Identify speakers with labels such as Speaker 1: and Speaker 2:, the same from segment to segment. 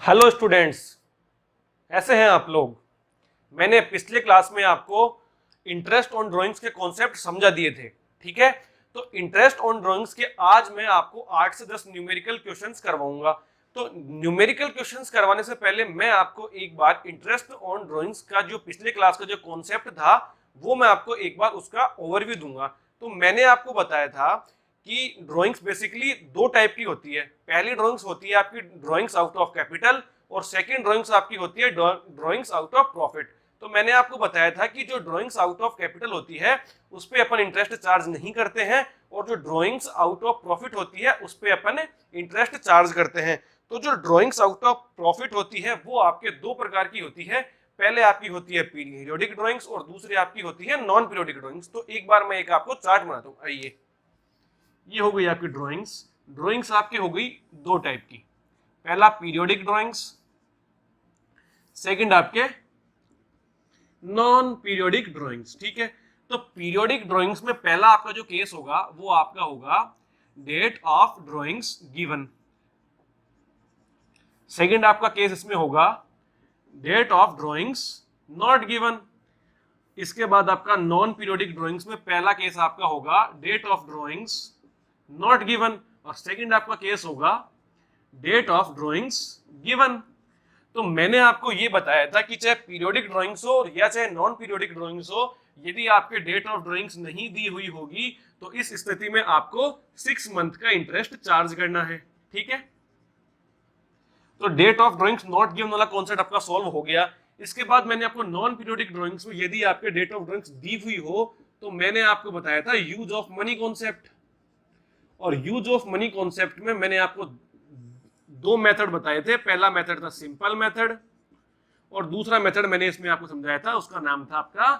Speaker 1: Hello students, ऐसे हैं आप लोग। मैंने पिछले क्लास में आपको इंटरेस्ट ऑन ड्राइंग्स के कॉन्सेप्ट समझा दिए थे, ठीक है। तो इंटरेस्ट ऑन ड्राइंग्स के आज मैं आपको 8 से 10 न्यूमेरिकल क्वेश्चंस करवाऊंगा। तो न्यूमेरिकल क्वेश्चंस करवाने से पहले मैं आपको एक बार इंटरेस्ट ऑन ड्राइंग्स का जो पिछले क्लास का जो कॉन्सेप्ट था वो मैं आपको एक बार उसका ओवरव्यू दूंगा। तो मैंने आपको बताया था कि ड्राइंग्स बेसिकली दो टाइप की होती है। पहली ड्राइंग्स होती है आपकी ड्राइंग्स आउट ऑफ कैपिटल और सेकंड ड्राइंग्स आपकी होती है ड्राइंग्स आउट ऑफ प्रॉफिट। तो मैंने आपको बताया था कि जो ड्राइंग्स आउट ऑफ कैपिटल होती है उस पे अपन इंटरेस्ट चार्ज नहीं करते हैं और जो ड्राइंग्स आउट ऑफ प्रॉफिट होती है उस पे अपन इंटरेस्ट चार्ज करते हैं। तो जो ड्राइंग्स आउट ऑफ प्रॉफिट होती है वो आपके दो प्रकार की होती है। पहले आपकी होती है पीरियोडिक ड्राइंग्स और दूसरी आपकी होती है नॉन पीरियोडिक ड्राइंग्स। तो एक बार मैं एक आपको चार्ट बनाता हूँ। आइए, ये हो गई आपकी ड्राइंग्स। ड्राइंग्स आपकी हो गई दो टाइप की, पहला पीरियोडिक ड्राइंग्स, सेकंड आपके नॉन पीरियोडिक ड्राइंग्स, ठीक है। तो पीरियोडिक ड्राइंग्स में पहला आपका जो केस होगा वो आपका होगा date of drawings given. Second आपका केस इसमें होगा date of drawings not given. इसके बाद आपका नॉन पीरियोडिक ड्राइंग्स में पहला केस आपका होगा date of drawings not given और सेकंड आपका केस होगा डेट ऑफ ड्राइंग्स गिवन। तो मैंने आपको ये बताया था कि चाहे पीरियोडिक ड्राइंग्स हो या चाहे नॉन पीरियोडिक ड्राइंग्स हो, यदि आपके डेट ऑफ ड्राइंग्स नहीं दी हुई होगी तो इस स्थिति में आपको 6 मंथ का इंटरेस्ट चार्ज करना है, ठीक है। तो date of drawings not given वाला कॉन्सेप्ट आपका सॉल्व हो गया। इसके बाद मैंने आपको नॉन पीरियोडिक ड्राइंग्स में यदि आपके डेट ऑफ ड्राइंग्स दी हुई हो तो मैंने आपको बताया था यूज ऑफ मनी कॉन्सेप्ट। और यूज ऑफ मनी कॉन्सेप्ट में मैंने आपको दो मेथड बताए थे। पहला मेथड था सिंपल मेथड और दूसरा मेथड मैंने इसमें आपको समझाया था, उसका नाम था आपका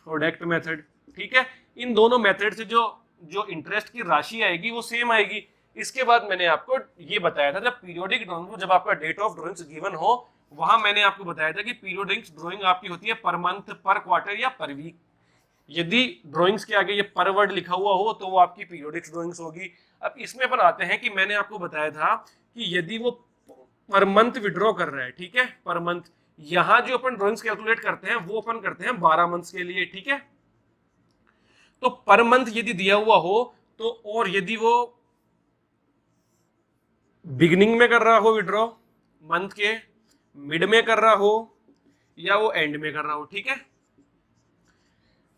Speaker 1: प्रोडक्ट मेथड, ठीक है। इन दोनों मेथड से जो इंटरेस्ट की राशि आएगी वो सेम आएगी। इसके बाद मैंने आपको ये बताया था जब पीरियोडिक ड्राइंग में जब आपका डेट ऑफ ड्राइंग्स गिवन हो वहां मैंने आपको बताया था कि पीरियोडिक ड्राइंग आपकी होती है पर मंथ, पर क्वार्टर या पर वीक। यदि ड्राइंग्स के आगे ये पर वर्ड लिखा हुआ हो तो वो आपकी पीरियोडिक ड्राइंग्स होगी। अब इसमें अपन आते हैं कि मैंने आपको बताया था कि यदि वो पर मंथ विड्रॉ कर रहा है, ठीक है, पर मंथ, यहां जो अपन ड्राइंग्स कैलकुलेट करते हैं वो अपन करते हैं 12 मंथ्स के लिए, ठीक है। तो पर मंथ यदि दिया हुआ हो तो, और यदि वो बिगिनिंग में कर रहा हो विड्रॉ मंथ के, मिड में कर रहा हो या वो एंड में कर रहा हो, ठीक है।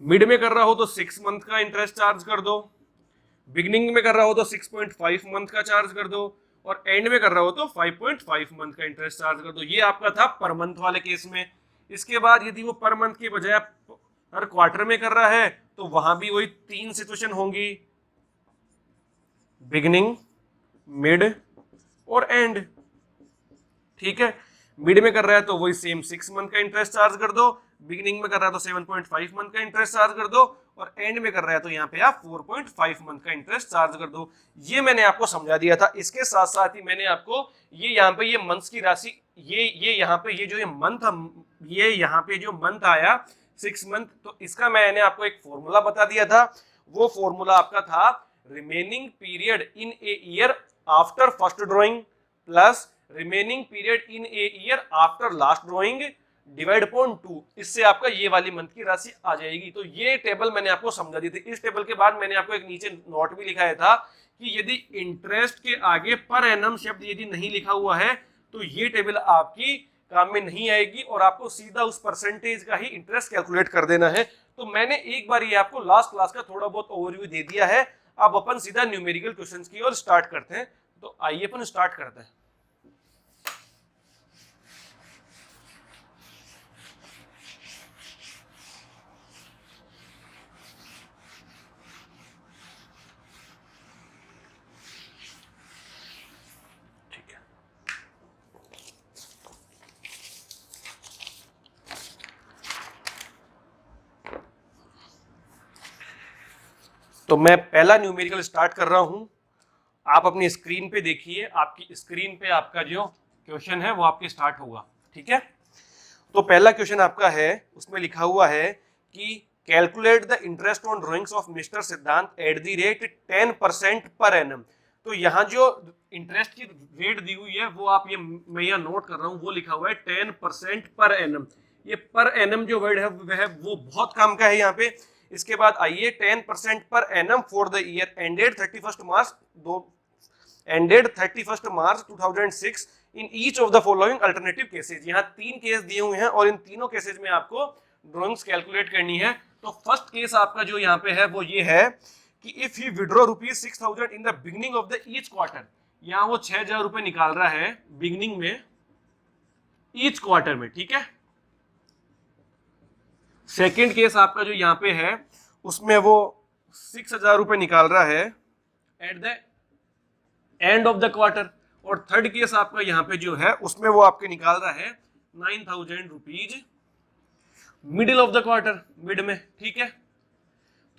Speaker 1: मिड में कर रहा हो तो 6 मंथ का इंटरेस्ट चार्ज कर दो, बिगिनिंग में कर रहा हो तो 6.5 मंथ का चार्ज कर दो और एंड में कर रहा हो तो 5.5 मंथ का इंटरेस्ट चार्ज कर दो। ये आपका था पर मंथ वाले केस में। इसके बाद यदि वो पर मंथ के बजाय हर क्वार्टर में कर रहा है तो वहां भी वही 3 सिचुएशन होंगी, बिगिनिंग, मिड और एंड, ठीक है। मिड में कर रहा है तो वही सेम 6 मंथ का इंटरेस्ट चार्ज कर दो, बिगिनिंग में कर रहा है तो 7.5 मंथ का इंटरेस्ट चार्ज कर दो और एंड में कर रहा है तो यहाँ पे आप 4.5 मंथ का इंटरेस्ट चार्ज कर दो। ये मैंने आपको समझा दिया था। इसके साथ साथ ही मैंने आपको ये यहाँ पे ये मंथ्स की राशि, ये यहाँ पे ये जो ये मंथ, ये यहाँ पे जो मंथ आया 6 मंथ, तो इसका मैंने आपको एक फॉर्मूला बता दिया था। वो फॉर्मूला आपका था remaining period in a year after first drawing plus remaining period in a year after last drawing divide upon 2। इससे आपका ये वाली मंथ की राशि आ जाएगी। तो ये टेबल मैंने आपको समझा दी थी। इस टेबल के बाद मैंने आपको एक नीचे नोट भी लिखाया था कि यदि इंटरेस्ट के आगे पर एनम शब्द यदि नहीं लिखा हुआ है तो ये टेबल आपकी काम में नहीं आएगी और आपको सीधा उस परसेंटेज का ही इंटरेस्ट कैलकुलेट कर देना है। तो मैंने एक बार ये आपको लास्ट क्लास का थोड़ा बहुत ओवरव्यू दे दिया है। अब अपन सीधा न्यूमेरिकल क्वेश्चंस की ओर स्टार्ट करते हैं। तो आइए अपन स्टार्ट करते हैं। तो मैं पहला न्यूमेरिकल स्टार्ट कर रहा हूं। आप अपनी स्क्रीन पे देखिए, आपकी स्क्रीन पे आपका जो क्वेश्चन है वो आपके स्टार्ट होगा, ठीक है। तो पहला क्वेश्चन आपका है, उसमें लिखा हुआ है कि calculate the interest on drawings of mister Siddhant at the rate 10% per annum. तो यहाँ जो इंटरेस्ट की रेट दी हुई है वो आप ये मैं यहाँ नोट कर रहा हूँ, वो लिखा हुआ है 10% पर एनम। ये पर एनम जो वर्ड है वह वो बहुत काम का है यहाँ पे। इसके बाद आइए 10% per annum for the year ended 31st March 2006 in each of the following alternative cases. यहाँ 3 केस दिए हुए हैं और इन तीनों केसेज में आपको ड्रॉइंग्स कैलकुलेट करनी है। तो फर्स्ट केस आपका जो यहाँ पे है वो ये है कि if he withdraw ₹6,000 in the beginning of the each quarter, यहाँ वो 6,000 रुपए निकाल रहा है बिगिनिंग में ईच क्वार्टर में, ठीक है। सेकेंड केस आपका जो यहाँ पे है उसमें वो 6,000 रुपए निकाल रहा है at the end of the quarter, और थर्ड केस आपका यहाँ पे जो है उसमें वो आपके निकाल रहा है 9,000 rupees middle of the quarter, mid में, ठीक है।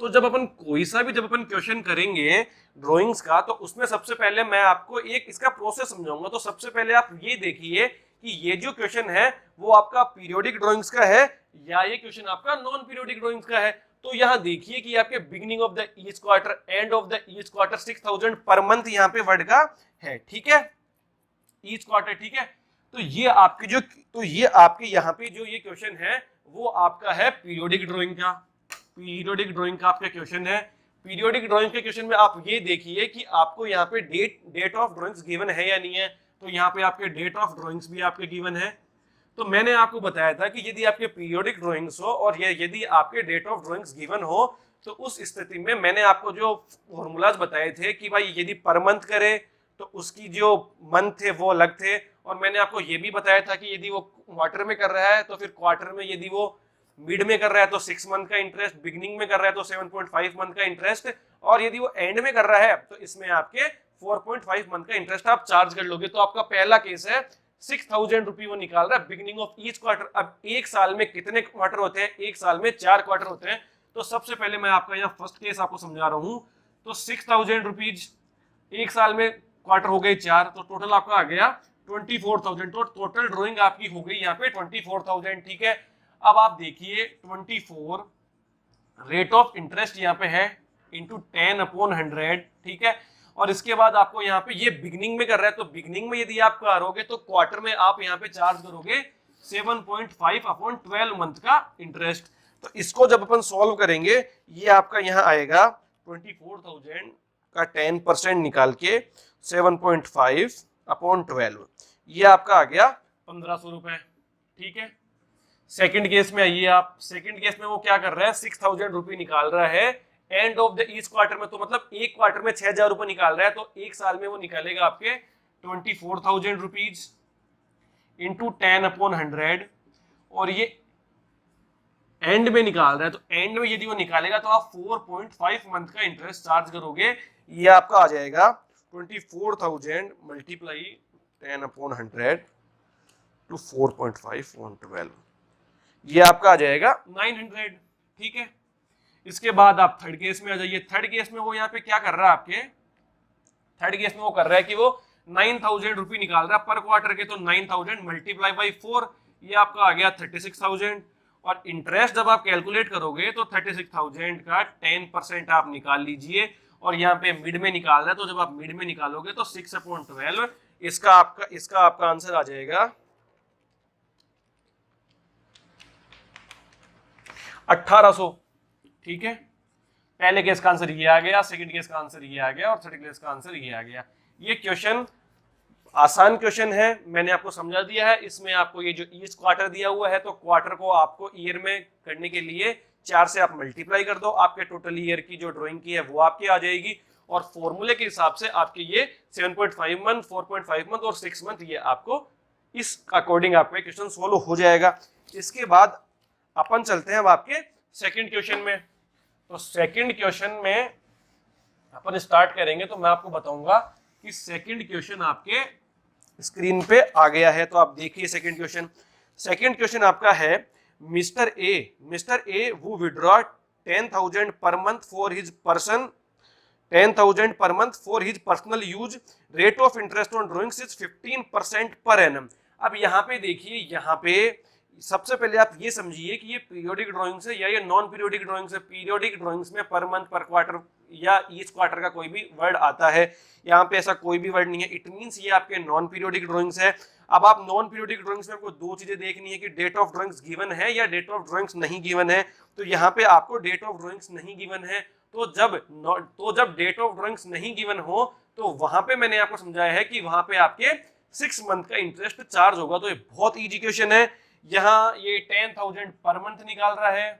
Speaker 1: तो जब अपन कोई सा भी जब अपन क्वेश्चन करेंगे ड्राइंग्स का, तो उसमें सबसे पहले मैं आपको एक इसका प्रोसेस समझाऊंगा। तो सबसे पहले आप ये देखिए कि ये जो क्वेश्चन है वो आपका पीरियोडिक ड्राइंग्स का है या ये क्वेश्चन आपका नॉन पीरियोडिक ड्राइंग्स का है। तो यहाँ देखिए कि आपके beginning of the each quarter, end of the each quarter, 6,000 per month यहाँ पे वर्ड का है, ठीक है, ईच क्वार्टर, ठीक है। तो ये आपके यहाँ पे जो ये क्वेश्चन है वो आपका है पीरियोडिक ड्राइंग का, पीरियोडिक ड्राइंग का आपका क्वेश्चन है। पीरियोडिक ड्राइंग के क्वेश्चन में आप ये देखिए कि आपको यहाँ पे डेट ऑफ ड्राइंग्स गिवन है या नहीं है। तो यहाँ पे आपके डेट ऑफ ड्राइंग्स भी आपके गिवन है। तो मैंने आपको बताया था कि यदि आपके पीरियोडिक ड्राइंग्स हो और यदि आपके डेट ऑफ ड्राइंग्स गिवन हो तो उस स्थिति में मैंने आपको जो फॉर्मूलाज बताए थे कि भाई यदि पर मंथ करे तो उसकी जो मंथ थे वो अलग थे, और मैंने आपको ये भी बताया था कि यदि वो क्वार्टर में कर रहा है तो फिर क्वार्टर में, यदि वो मिड में कर रहा है तो 6 मंथ का इंटरेस्ट, बिगिनिंग में कर रहा है तो 7.5 मंथ का इंटरेस्ट, और यदि वो एंड में कर रहा है तो इसमें आपके 4.5 मंथ का इंटरेस्ट आप चार्ज कर लोगे। तो आपका पहला केस है 6,000 रुपये वो निकाल रहा है बिगिनिंग ऑफ ईच क्वार्टर। अब एक साल में कितने क्वार्टर होते हैं? एक साल में 4 क्वार्टर होते हैं। तो सबसे पहले मैं आपका यहाँ फर्स्ट केस आपको समझा रहा हूँ। तो 6,000 रुपीज एक साल में क्वार्टर हो गए 4, तो टोटल आपका आ गया 24,000। तो टोटल ड्राइंग आपकी हो गई यहाँ पे 24,000, ठीक है। अब आप देखिए 24 रेट ऑफ इंटरेस्ट यहाँ पे है इंटू 10/100, ठीक है। और इसके बाद आपको यहाँ पे ये बिगिनिंग में कर रहा है, तो बिगिनिंग में यदि आप करोगे तो क्वार्टर में आप यहाँ पे चार्ज करोगे 7.5/12 मंथ का इंटरेस्ट। तो इसको जब अपन सॉल्व करेंगे ये आपका यहाँ आएगा 24,000 का 10% निकाल के 7.5/12, ये आपका आ गया 1,500 रुपए, ठीक है। सेकंड केस में आइए आप। सेकंड केस में वो क्या कर रहा है? 6,000 रुपये निकाल रहा है end of the each quarter में, तो मतलब एक क्वार्टर में 6,000 रुपये निकाल रहा है, तो एक साल में वो निकालेगा आपके 24,000 रुपीज इंटू 10/100, और ये एंड में निकाल रहा है। तो एंड में यदि वो निकालेगा तो आप 4.5 मंथ का इंटरेस्ट चार्ज करोगे। ये आपका आ जाएगा 24,000 मल्टीप्लाई 10/100 टू 4.5/12, ये आपका आ जाएगा 900, ठीक है। इसके बाद आप थर्ड केस में आ जाइए। थर्ड केस में वो यहाँ पे क्या कर रहा है आपके? थर्ड केस में वो कर रहा है कि वो 9,000 रुपये निकाल रहा है पर क्वार्टर के, तो 9,000 मल्टीप्लाई बाई 4, ये आपका आ गया 36,000। और इंटरेस्ट जब आप कैलकुलेट करोगे तो 36,000 का 10% आप निकाल लीजिए, और यहाँ पे मिड में निकाल रहा है, तो जब आप मिड में निकालोगे तो 6/12, इसका आपका आंसर आ जाएगा 1,800, ठीक है। पहले केस का आंसर ये आ गया, सेकंड केस का आंसर ये आ गया, और थर्ड केस का आंसर ये आ गया। ये क्वेश्चन आसान क्वेश्चन है, मैंने आपको समझा दिया है। इसमें आपको ये जो ईच क्वार्टर दिया हुआ है, तो क्वार्टर को आपको ईयर में करने के लिए 4 से आप मल्टीप्लाई कर दो, आपके टोटल ईयर की जो ड्राइंग की है वो आपकी आ जाएगी। और फॉर्मूले के हिसाब से आपके ये 7.5 मंथ, 4.5 मंथ और 6 मंथ, ये आपको इस अकॉर्डिंग आपका क्वेश्चन सोल्व हो जाएगा। इसके बाद अपन चलते हैं अब आपके सेकंड क्वेश्चन में। तो सेकंड क्वेश्चन में अपन स्टार्ट करेंगे, तो मैं आपको बताऊंगा कि सेकंड क्वेश्चन आपके स्क्रीन पे आ गया है। तो आप देखिए सेकंड क्वेश्चन। सेकंड क्वेश्चन आपका है मिस्टर ए वो withdraw 10,000 per month for his person, 10,000 per month for his personal use, rate of interest on drawings is 15% per annum. अब यहाँ पे देखिए, यहाँ पे सबसे पहले आप ये समझिए कि ये पीरियोडिक ड्राइंग्स है या ये नॉन पीरियोडिक ड्राइंग्स है। पीरियोडिक ड्राइंग्स में पर मंथ, पर क्वार्टर या ईच क्वार्टर का कोई भी वर्ड आता है, यहाँ पे ऐसा कोई भी वर्ड नहीं है, इट मींस ये आपके नॉन पीरियोडिक ड्राइंग्स है। अब आप नॉन पीरियोडिक ड्राइंग्स में आपको दो चीजें देखनी है कि डेट ऑफ ड्राइंग्स गिवन है या डेट ऑफ ड्राइंग्स नहीं गिवन है। तो यहाँ पे आपको डेट ऑफ ड्राइंग्स नहीं गिवन है, तो जब डेट ऑफ ड्राइंग्स नहीं गिवन हो तो वहां पे मैंने आपको समझाया है कि वहां पे आपके 6 मंथ का इंटरेस्ट चार्ज होगा। तो ये बहुत इजी क्वेश्चन है। यहाँ ये 10,000 पर मंथ निकाल रहा है,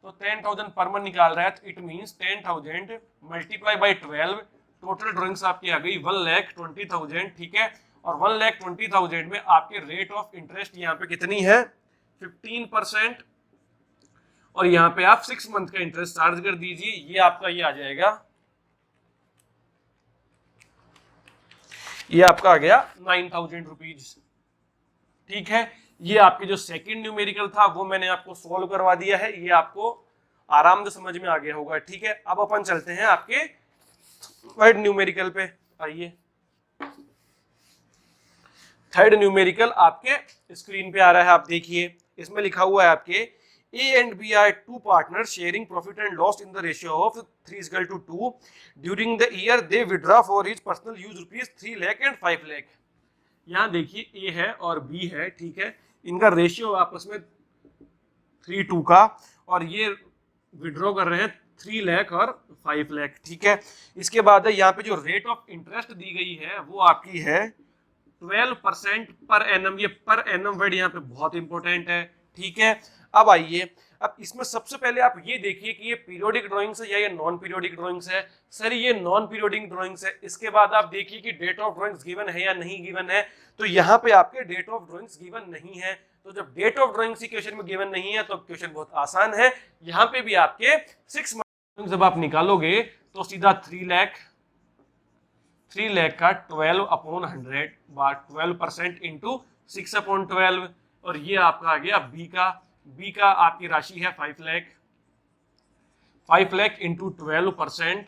Speaker 1: तो 10,000 पर मंथ निकाल रहा है, तो it means 10,000 multiply by 12, total drawings आपकी आ गई 1,20,000, ठीक है। और 1,20,000 में आपके रेट ऑफ इंटरेस्ट यहाँ पे कितनी है, 15%, और यहाँ पे आप 6 मंथ का इंटरेस्ट चार्ज कर दीजिए, ये आपका ये आ जाएगा, ये आपका आ गया 9,000 रुपीज, ठीक है। ये आपके जो सेकंड न्यूमेरिकल था वो मैंने आपको सॉल्व करवा दिया है, ये आपको आराम से समझ में आ गया होगा, ठीक है। अब अपन चलते हैं आपके थर्ड न्यूमेरिकल पे, आइए। थर्ड न्यूमेरिकल आपके स्क्रीन पे आ रहा है, आप देखिए, इसमें लिखा हुआ है आपके A and B are two partners sharing profit and loss in the ratio of 3:2. During the year they withdraw for each personal use rupees 3 lakh and 5 lakh. यहाँ देखिए A है और B है, ठीक है, इनका रेशियो आपस में 3:2 का, और ये विड्रॉ कर रहे हैं 3 लाख और 5 लाख, ठीक है। इसके बाद यहाँ पे जो रेट ऑफ इंटरेस्ट दी गई है वो आपकी है 12% पर एनम। ये पर एनम वर्ड यहाँ पे बहुत इंपॉर्टेंट है, ठीक है। अब आइए, अब इसमें सबसे पहले आप ये देखिए कि ये पीरियोडिक ड्राइंग्स है या ये नॉन पीरियोडिक ड्राइंग्स है। सर ये नॉन पीरियोडिक ड्राइंग्स है। इसके बाद आप देखिए कि डेट ऑफ ड्राइंग्स गिवन है या नहीं गिवन है, तो यहाँ पे आपके डेट ऑफ ड्राइंग्स गिवन नहीं है। तो जब डेट ऑफ ड्राइंग्स ही क्वेश्चन में गिवन नहीं है तो क्वेश्चन बहुत आसान है। यहाँ पे भी आपके 6 मंथ जब आप निकालोगे तो सीधा 3 लाख का 12/100 बार 12% इंटू 6/12, और ये आपका आ गया बी का आपकी राशि है 5 लाख इंटू 12%,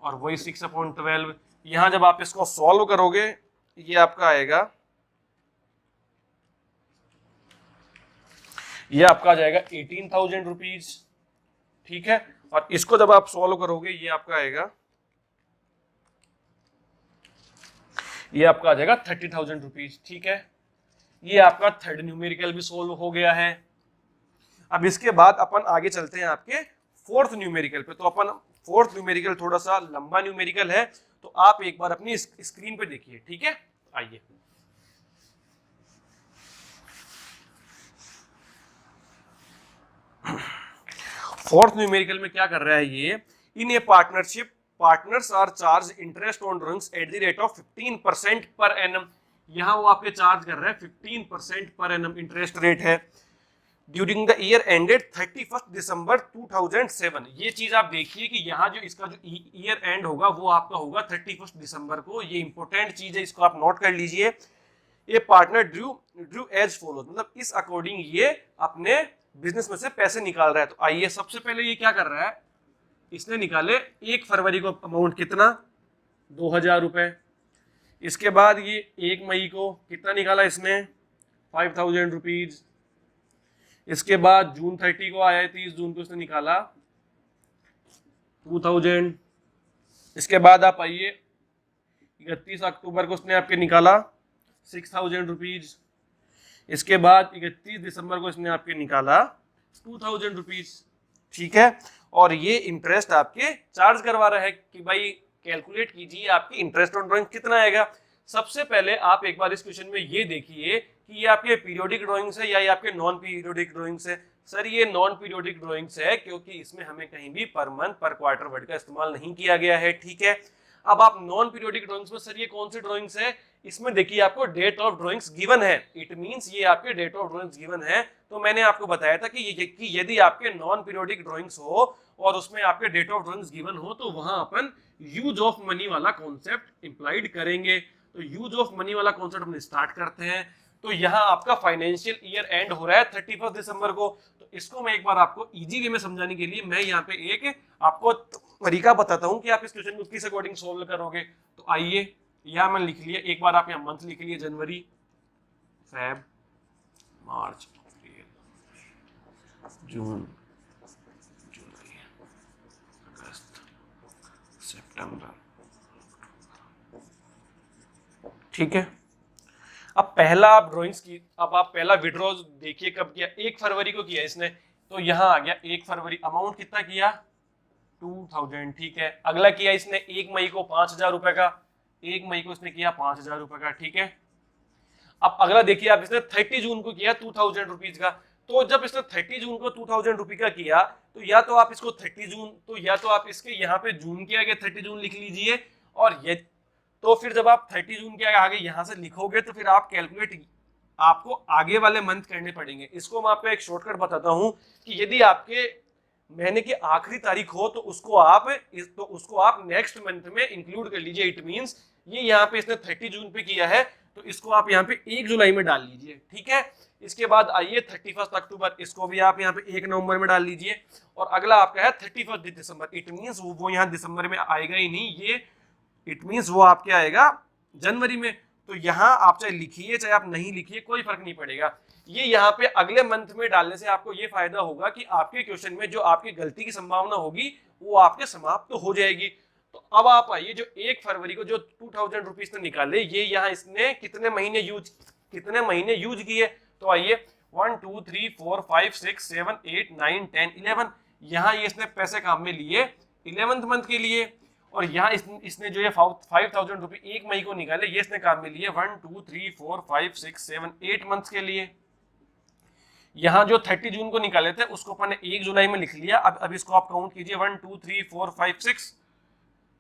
Speaker 1: और वही 6/12। यहां जब आप इसको सॉल्व करोगे ये आपका आएगा, ये आपका आ जाएगा 18,000 रुपीज, ठीक है। और इसको जब आप सॉल्व करोगे ये आपका आएगा, ये आपका आ जाएगा 30,000 रुपीज, ठीक है। ये आपका थर्ड न्यूमेरिकल भी सॉल्व हो गया है। अब इसके बाद अपन आगे चलते हैं आपके फोर्थ न्यूमेरिकल पे। तो अपन फोर्थ न्यूमेरिकल थोड़ा सा लंबा न्यूमेरिकल है, तो आप एक बार अपनी स्क्रीन पे देखिए, ठीक है। आइए, फोर्थ न्यूमेरिकल में क्या कर रहा है ये, in a partnership partners are charge interest on drawings at the rate of 15% per annum. यहाँ वो आपके चार्ज कर रहा है 15% पर एनम इंटरेस्ट रेट है। ड्यूरिंग द ईयर एंडेड 31 दिसंबर 2007। ये चीज आप देखिए कि यहाँ जो इसका जो ईयर एंड होगा वो आपका होगा 31 दिसंबर को। ये इंपॉर्टेंट चीज है, इसको आप नोट कर लीजिए। ये पार्टनर ड्रू एज फॉलोज, मतलब इस अकॉर्डिंग ये अपने बिजनेस में से पैसे निकाल रहा है। तो आइए, सबसे पहले ये क्या कर रहा है, इसने निकाले 1 फरवरी को अमाउंट कितना, 2,000 रुपए। इसके बाद ये 1 मई को कितना निकाला इसने, 5,000 रुपीज। इसके बाद जून 30 को आया, 30 जून को इसने निकाला 2,000। इसके बाद आप आइए 31 अक्टूबर को उसने आपके निकाला 6,000 रुपीज। इसके बाद 31 दिसंबर को इसने आपके निकाला 2,000 रुपीज, ठीक है। और ये इंटरेस्ट आपके चार्ज करवा रहा है कि भाई कैलकुलेट कीजिए आपकी इंटरेस्ट ऑन ड्राइंग कितना आएगा। सबसे पहले आप एक बार इस क्वेश्चन में ये देखिए कि ये आपके पीरियोडिक ड्राइंग्स है या ये आपके नॉन पीरियोडिक ड्राइंग्स है। सर ये नॉन पीरियोडिक ड्राइंग्स है क्योंकि इसमें हमें कहीं भी पर मंथ पर क्वार्टर वर्ड का इस्तेमाल नहीं किया गया है, ठीक है। अब आप नॉन पीरियोडिक ड्राइंग्स में सर ये कौन सी ड्राइंग्स है, इसमें देखिए आपको डेट ऑफ ड्राइंग्स गिवन है, इट मींस ये आपके डेट ऑफ ड्राइंग्स गिवन है। तो मैंने आपको बताया था कि यदि आपके नॉन पीरियोडिक ड्राइंग्स हो और उसमें आपके डेट ऑफ ड्राइंग्स गिवन हो तो वहां अपन यूज ऑफ मनी वाला कॉन्सेप्ट इंप्लाइड करेंगे। तो यूज ऑफ मनी वाला कॉन्सेप्ट हम स्टार्ट करते हैं। तो यहाँ आपका फाइनेंशियल ईयर एंड हो रहा है 31 दिसंबर को। तो इसको मैं एक बार आपको इजी वे में समझाने के लिए मैं यहाँ पे एक आपको तरीका बताता हूँ कि आप इस क्वेश्चन को किस अकॉर्डिंग सोल्व करोगे। तो आइए, यहाँ मैंने लिख लिया, एक बार आप यहाँ मंथ लिख लिए, जनवरी, फेब, मार्च, अप्रैल, जून, जुलाई, अगस्त, सितंबर, ठीक है। अब पहला आप ड्राइंग्स की, अब आप पहला विड्रॉ देखिए कब किया, 1 फरवरी को किया इसने, तो यहां आ गया 1 फरवरी, अमाउंट कितना किया 2000, ठीक है। अगला किया इसने 1 मई को 5000 रुपए का, 1 मई को इसने किया 5000 रुपए का, ठीक है। अब अगला देखिए आप, इसने 30 जून को किया 2000 रुपीज का। तो जब इसने 30 जून को 2000 रुपए का किया, तो या तो आप इसको 30 जून, तो या तो आप इसके यहाँ पे जून के आगे 30 जून लिख लीजिए, और ये तो फिर जब आप 30 जून के आगे यहां से लिखोगे तो फिर आप कैलकुलेट, आपको आगे वाले मंथ करने पड़ेंगे। इसको मैं आपको एक शॉर्टकट बताता हूं कि यदि आपके महीने की आखिरी तारीख हो तो उसको आप नेक्स्ट मंथ में इंक्लूड कर लीजिए। इट मींस ये यहाँ पे इसने 30 जून पे किया है, तो इसको आप यहाँ पे 1 जुलाई में डाल लीजिए, ठीक है। इसके बाद आइए 31 अक्टूबर, इसको भी आप यहाँ पे 1 नवंबर में डाल लीजिए, और अगला आपका है 31 दिसंबर। इट मींस वो यहाँ दिसंबर में आएगा ही नहीं, ये इट मींस वो आपके आएगा जनवरी में। तो यहाँ आप चाहे लिखिए चाहे आप नहीं लिखिए, कोई फर्क नहीं पड़ेगा। ये यहाँ पे अगले मंथ में डालने से आपको ये फायदा होगा कि आपके क्वेश्चन में जो आपकी गलती की संभावना होगी वो आपके समाप्त तो हो जाएगी। तो अब आप आइए, जो 1 फरवरी को जो 2000 रुपीज ने निकाले, ये यहाँ इसने कितने महीने यूज किए, तो आइए 1 2 3 4 5 6 7 8 9 10 11, यहाँ ये इसने पैसे काम में लिए 11th मंथ के लिए। और यहाँ इसने जो ये 5000 रुपये 1 मई को निकाले, ये इसने काम में लिए 1 2 3 4 5 6 7 8 मंथ्स के लिए। यहाँ जो 30 जून को निकाले थे उसको अपन ने 1 जुलाई में लिख लिया। अब इसको आप काउंट कीजिए 1 2 3 4 5 6,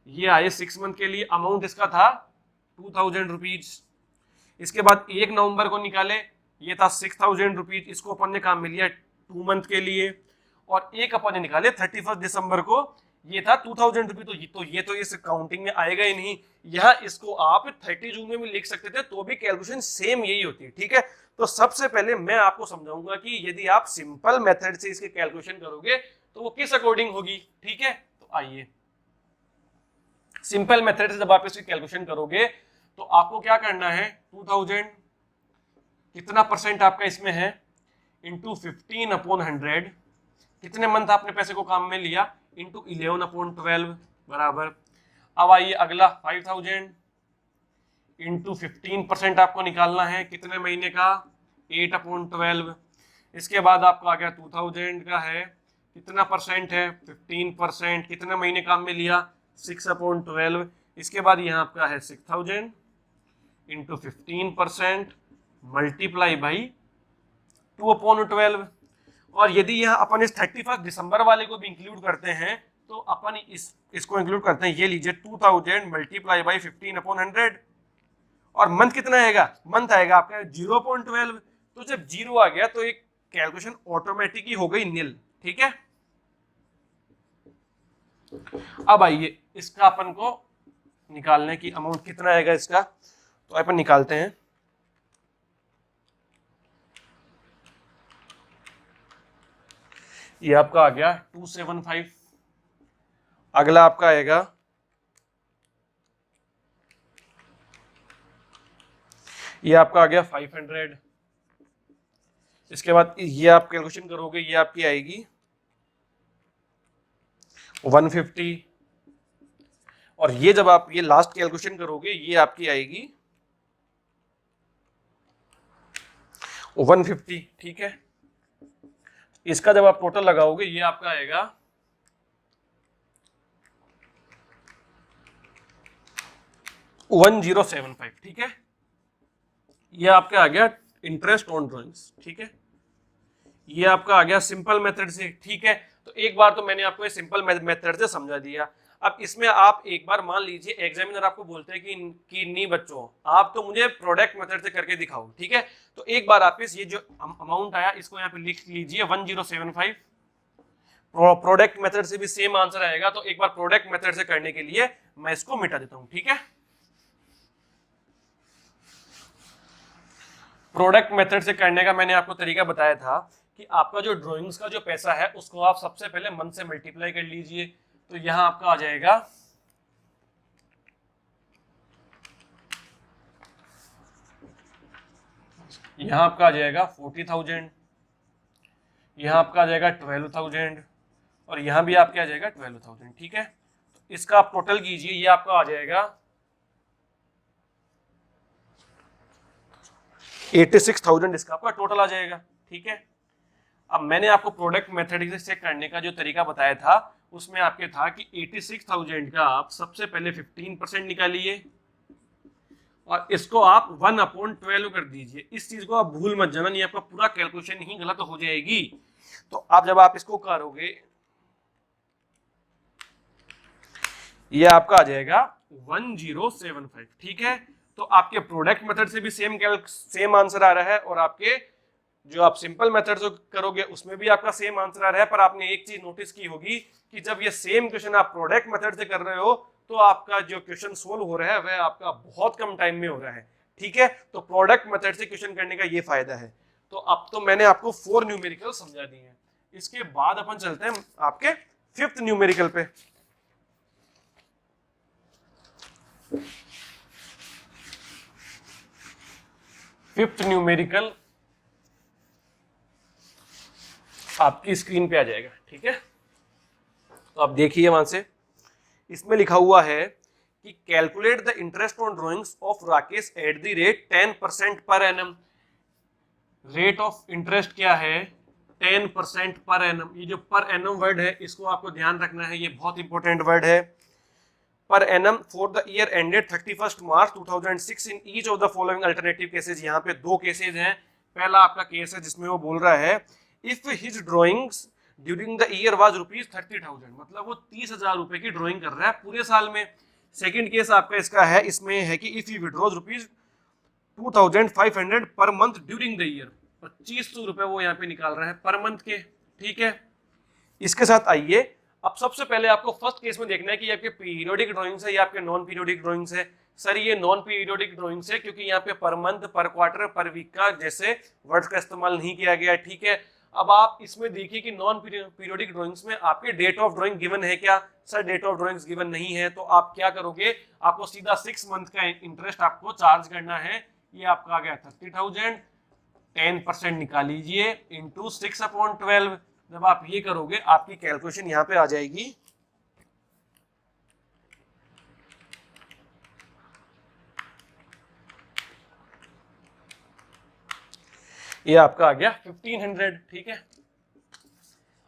Speaker 1: ये आए 6 मंथ के लिए, अमाउंट इसका था 2000 रुपीज। इसके बाद 1 नवंबर को निकाले, ये था 6000 रुपीज, इसको अपन ने काम में लिया 2 मंथ के लिए। और एक अपन ने निकाले 31 दिसंबर को, ये था 2000 रुपीज, तो ये तो इस काउंटिंग में आएगा ही नहीं। यहाँ इसको आप 30 जून में भी लिख सकते थे, तो भी कैलकुलेशन सेम यही होती है, ठीक है। तो सबसे पहले मैं आपको समझाऊंगा कि यदि आप सिंपल मेथड से इसके कैलकुलेशन करोगे तो वो किस अकॉर्डिंग होगी, ठीक है। तो आइए, सिंपल मेथड से जब आप इसकी कैलकुलेशन करोगे तो आपको क्या करना है, 2000 कितना परसेंट आपका इसमें है इंटू 15/100, कितने मंथ आपने पैसे को काम में लिया, इंटू 11/12 बराबर। अब आइए अगला 5000 इंटू 15% आपको निकालना है, कितने महीने का, 8/12। इसके बाद आपको आ गया 2000 का है, कितना परसेंट है 15%, कितने महीने काम में लिया 6/12। इसके बाद यहाँ आपका है 6000 इंटू 15% मल्टीप्लाई बाई 2/12। और यदि यहाँ अपन इस 31 दिसंबर वाले को भी इंक्लूड करते हैं तो अपन इसको इंक्लूड करते हैं, ये लीजिए 2000 मल्टीप्लाई बाई 15/100। और मंथ कितना आएगा, मंथ आएगा आपका 0.12। तो जब 0 आ गया तो एक कैलकुलेशन ऑटोमेटिक ही हो गई नील, ठीक है। अब आइए इसका अपन को निकालने की अमाउंट कितना आएगा इसका, तो अपन निकालते हैं। ये आपका आ गया 275। अगला आपका आएगा ये आपका आ गया 500। इसके बाद ये आप कैलकुलेशन करोगे, ये आपकी आएगी 150। और ये जब आप ये लास्ट कैलकुलेशन करोगे ये आपकी आएगी 150, ठीक है। इसका जब आप टोटल लगाओगे ये आपका आएगा 1075, ठीक है। ये आपका आ गया इंटरेस्ट ऑन ड्राइंग्स, ठीक है। ये आपका आ गया सिंपल मेथड से, ठीक है। तो एक बार तो मैंने आपको ये सिंपल मेथड से समझा दिया। अब इसमें आप एक बार मान लीजिए एग्जामिनर आपको बोलते हैं कि नहीं बच्चों आप तो मुझे प्रोडक्ट मेथड से करके दिखाओ, ठीक है। तो एक बार आप ये जो अमाउंट आया इसको यहाँ पे लिख लीजिए 1075। प्रोडक्ट मेथड से भी सेम आंसर आएगा, तो एक बार प्रोडक्ट मेथड से करने के लिए मैं इसको मिटा देता हूँ, ठीक है। प्रोडक्ट मेथड से करने का मैंने आपको तरीका बताया था कि आपका जो ड्राइंग्स का जो पैसा है उसको आप सबसे पहले मंथ से मल्टीप्लाई कर लीजिए। तो यहां आपका आ जाएगा यहां आपका आ जाएगा 40,000, यहां आपका आ जाएगा 12,000 और यहां भी आपका आ जाएगा 12,000, ठीक है। तो इसका आप टोटल कीजिए, ये आपका आ जाएगा 86,000 इसका आपका टोटल आ जाएगा। ठीक है, अब मैंने आपको प्रोडक्ट मेथड से चेक करने का जो तरीका बताया था उसमें आपके था कि 86,000 का आप सबसे पहले 15% निकालिए और इसको आप 1/12 कर दीजिए। इस चीज को आप भूल मत जाना, नहीं आपका पूरा कैलकुलेशन ही गलत हो जाएगी। तो आप जब आप इसको करोगे ये आपका आ जाएगा 1075। ठीक है, तो आपके प्रोडक्ट मेथड से भी सेम आंसर आ रहा है और आपके जो आप सिंपल मेथड से करोगे उसमें भी आपका सेम आंसर आ रहा है। पर आपने एक चीज नोटिस की होगी कि जब ये सेम क्वेश्चन आप प्रोडक्ट मेथड से कर रहे हो तो आपका जो क्वेश्चन सोल्व हो रहा है वह आपका बहुत कम टाइम में हो रहा है। ठीक है, तो प्रोडक्ट मेथड से क्वेश्चन करने का ये फायदा है। तो अब तो मैंने आपको 4 न्यूमेरिकल समझा दिए हैं। इसके बाद अपन चलते हैं आपके 5th न्यूमेरिकल पे। फिफ्थ न्यूमेरिकल आपकी स्क्रीन पे आ जाएगा। ठीक है, तो आप देखिए वहां से इसमें लिखा हुआ है कि calculate the interest on drawings of Rakesh eight the rate 10% per annum. Rate of interest क्या है? 10% पर एनम। ये जो पर एनम वर्ड है इसको आपको ध्यान रखना है, ये बहुत इंपॉर्टेंट वर्ड है। Per annum for the year ended 31 March 2006 in each of the following alternative cases. यहाँ पे 2 केसेस हैं। पहला आपका केस है जिसमें वो बोल रहा है if his drawings during the year was ₹30,000, मतलब वो 30,000 रुपए की ड्राइंग कर रहा है पूरे साल में। सेकंड केस आपका इसका है, इसमें है कि if he withdraws ₹2,500 per month during the year, 2500 रुपए वो यहाँ पे निकाल रहा है पर मंथ के। ठीक है, इसके साथ आइए अब सबसे पहले आपको फर्स्ट केस में देखना है कि आपके पीरियोडिक ड्राइंग्स है या आपके नॉन पीरियोडिक ड्राइंग्स है। सर ये नॉन पीरियोडिक ड्राइंग्स है क्योंकि यहाँ पे पर मंथ, पर क्वार्टर, पर वीक का जैसे वर्ड्स का इस्तेमाल नहीं किया गया। ठीक है, अब आप इसमें देखिए कि नॉन पीरियोडिक ड्राइंग्स में आपके डेट ऑफ ड्राइंग गिवन है क्या? Sir date of drawings given नहीं है। तो आप क्या करोगे, आपको सीधा 6 मंथ का इंटरेस्ट आपको चार्ज करना है। ये आपका आ गया 30,000, 10% निकाल लीजिए इंटू 6/12। जब आप ये करोगे आपकी कैलकुलेशन यहाँ पे आ जाएगी ये आपका आ गया 1500। ठीक है,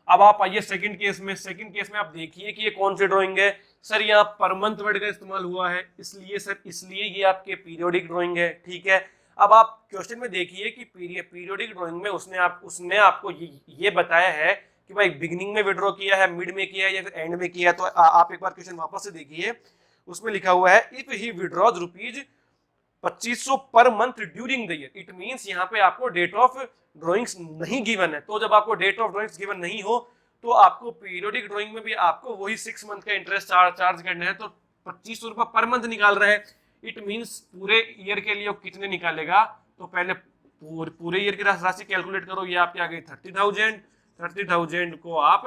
Speaker 1: अब आप आइए सेकंड केस में। सेकंड केस में आप देखिए कि ये कौन सी ड्राइंग है। सर यहाँ पर मंथ वर्ड का इस्तेमाल हुआ है इसलिए सर इसलिए ये आपके पीरियोडिक ड्राइंग है। ठीक है, अब आप क्वेश्चन में देखिए कि पीरियोडिक ड्राइंग में उसने आपको ये बताया है कि भाई बिगिनिंग में विड्रॉ किया है, मिड में किया है या फिर एंड में किया है। तो आप एक बार क्वेश्चन वापस से देखिए, उसमें लिखा हुआ है if he withdraws ₹2500 per month during the year. It means यहाँ पे आपको डेट ऑफ ड्राइंग्स नहीं गिवन है। तो जब आपको डेट ऑफ ड्राइंग्स गिवन नहीं हो तो आपको पीरियोडिक ड्राइंग में भी आपको वही 6 मंथ का इंटरेस्ट चार्ज करना है। तो 2500 रुपए पर मंथ निकाल रहा है। इट मींस पूरे ईयर के लिए कितने निकालेगा? तो पहले पूरे ईयर की राशि कैलकुलेट करो। ये आपके आ गई 30,000। 30,000 को आप